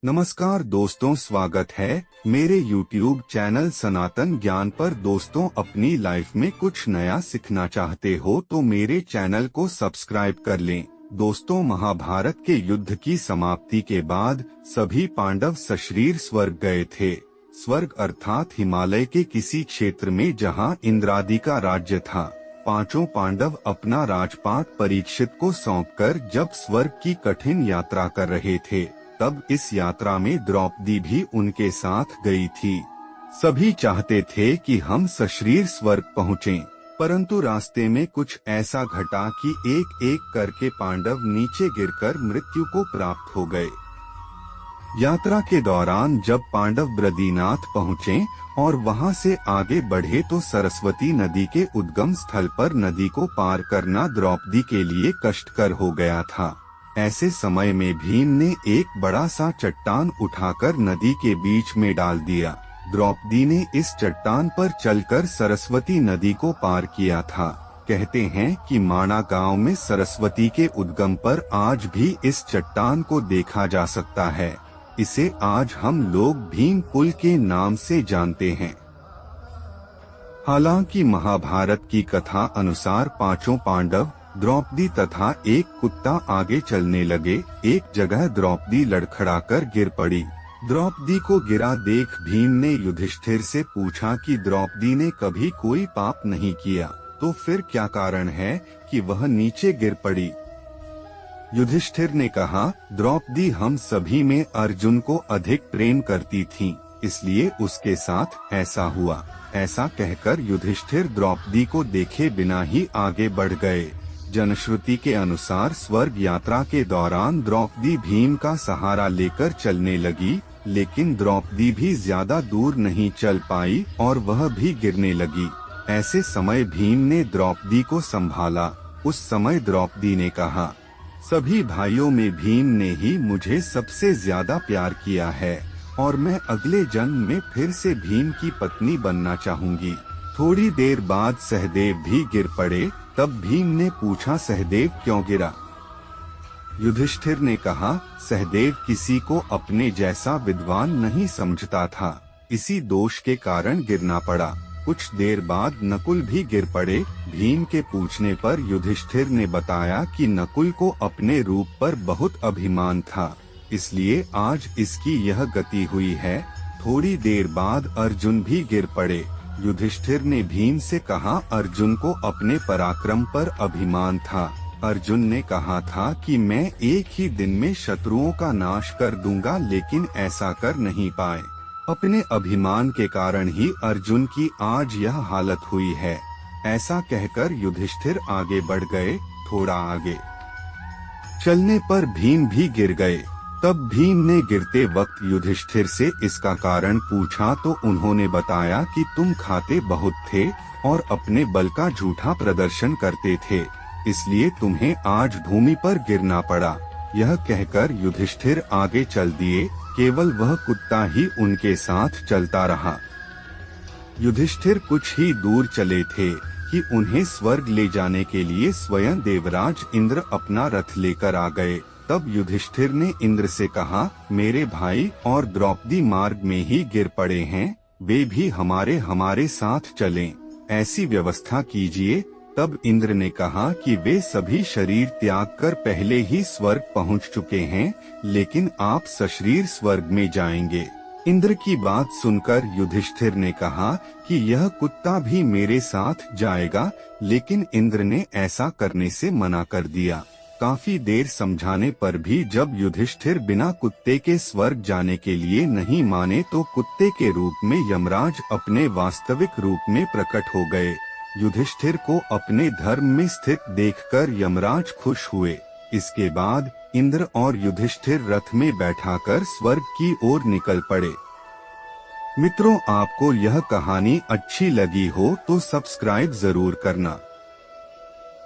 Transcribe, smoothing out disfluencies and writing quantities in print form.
नमस्कार दोस्तों, स्वागत है मेरे YouTube चैनल सनातन ज्ञान पर। दोस्तों, अपनी लाइफ में कुछ नया सीखना चाहते हो तो मेरे चैनल को सब्सक्राइब कर लें। दोस्तों, महाभारत के युद्ध की समाप्ति के बाद सभी पांडव सशरीर स्वर्ग गए थे। स्वर्ग अर्थात हिमालय के किसी क्षेत्र में जहां इंद्रादि का राज्य था। पांचों पांडव अपना राजपाट परीक्षित को सौंपकर जब स्वर्ग की कठिन यात्रा कर रहे थे, तब इस यात्रा में द्रौपदी भी उनके साथ गई थी। सभी चाहते थे कि हम सशरीर स्वर्ग पहुँचें, परंतु रास्ते में कुछ ऐसा घटा कि एक एक करके पांडव नीचे गिरकर मृत्यु को प्राप्त हो गए। यात्रा के दौरान जब पांडव बद्रीनाथ पहुँचे और वहां से आगे बढ़े तो सरस्वती नदी के उद्गम स्थल पर नदी को पार करना द्रौपदी के लिए कष्टकर हो गया था। ऐसे समय में भीम ने एक बड़ा सा चट्टान उठाकर नदी के बीच में डाल दिया। द्रौपदी ने इस चट्टान पर चलकर सरस्वती नदी को पार किया था। कहते हैं कि माणा गांव में सरस्वती के उद्गम पर आज भी इस चट्टान को देखा जा सकता है। इसे आज हम लोग भीम पुल के नाम से जानते हैं। हालांकि महाभारत की कथा अनुसार पांचों पांडव, द्रौपदी तथा एक कुत्ता आगे चलने लगे। एक जगह द्रौपदी लड़खड़ाकर गिर पड़ी। द्रौपदी को गिरा देख भीम ने युधिष्ठिर से पूछा कि द्रौपदी ने कभी कोई पाप नहीं किया, तो फिर क्या कारण है कि वह नीचे गिर पड़ी। युधिष्ठिर ने कहा, द्रौपदी हम सभी में अर्जुन को अधिक प्रेम करती थी, इसलिए उसके साथ ऐसा हुआ। ऐसा कहकर युधिष्ठिर द्रौपदी को देखे बिना ही आगे बढ़ गए। जनश्रुति के अनुसार स्वर्ग यात्रा के दौरान द्रौपदी भीम का सहारा लेकर चलने लगी, लेकिन द्रौपदी भी ज्यादा दूर नहीं चल पाई और वह भी गिरने लगी। ऐसे समय भीम ने द्रौपदी को संभाला। उस समय द्रौपदी ने कहा, सभी भाइयों में भीम ने ही मुझे सबसे ज्यादा प्यार किया है और मैं अगले जन्म में फिर से भीम की पत्नी बनना चाहूंगी। थोड़ी देर बाद सहदेव भी गिर पड़े। तब भीम ने पूछा, सहदेव क्यों गिरा। युधिष्ठिर ने कहा, सहदेव किसी को अपने जैसा विद्वान नहीं समझता था, इसी दोष के कारण गिरना पड़ा। कुछ देर बाद नकुल भी गिर पड़े। भीम के पूछने पर युधिष्ठिर ने बताया कि नकुल को अपने रूप पर बहुत अभिमान था, इसलिए आज इसकी यह गति हुई है। थोड़ी देर बाद अर्जुन भी गिर पड़े। युधिष्ठिर ने भीम से कहा, अर्जुन को अपने पराक्रम पर अभिमान था। अर्जुन ने कहा था कि मैं एक ही दिन में शत्रुओं का नाश कर दूंगा, लेकिन ऐसा कर नहीं पाए। अपने अभिमान के कारण ही अर्जुन की आज यह हालत हुई है। ऐसा कहकर युधिष्ठिर आगे बढ़ गए। थोड़ा आगे चलने पर भीम भी गिर गए। तब भीम ने गिरते वक्त युधिष्ठिर से इसका कारण पूछा तो उन्होंने बताया कि तुम खाते बहुत थे और अपने बल का झूठा प्रदर्शन करते थे, इसलिए तुम्हें आज भूमि पर गिरना पड़ा। यह कहकर युधिष्ठिर आगे चल दिए। केवल वह कुत्ता ही उनके साथ चलता रहा। युधिष्ठिर कुछ ही दूर चले थे कि उन्हें स्वर्ग ले जाने के लिए स्वयं देवराज इंद्र अपना रथ लेकर आ गए। तब युधिष्ठिर ने इंद्र से कहा, मेरे भाई और द्रौपदी मार्ग में ही गिर पड़े हैं, वे भी हमारे साथ चलें, ऐसी व्यवस्था कीजिए। तब इंद्र ने कहा कि वे सभी शरीर त्याग कर पहले ही स्वर्ग पहुंच चुके हैं, लेकिन आप सशरीर स्वर्ग में जाएंगे। इंद्र की बात सुनकर युधिष्ठिर ने कहा कि यह कुत्ता भी मेरे साथ जाएगा, लेकिन इंद्र ने ऐसा करने से मना कर दिया। काफी देर समझाने पर भी जब युधिष्ठिर बिना कुत्ते के स्वर्ग जाने के लिए नहीं माने तो कुत्ते के रूप में यमराज अपने वास्तविक रूप में प्रकट हो गए। युधिष्ठिर को अपने धर्म में स्थित देखकर यमराज खुश हुए। इसके बाद इंद्र और युधिष्ठिर रथ में बैठाकर स्वर्ग की ओर निकल पड़े। मित्रों, आपको यह कहानी अच्छी लगी हो तो सब्सक्राइब जरूर करना।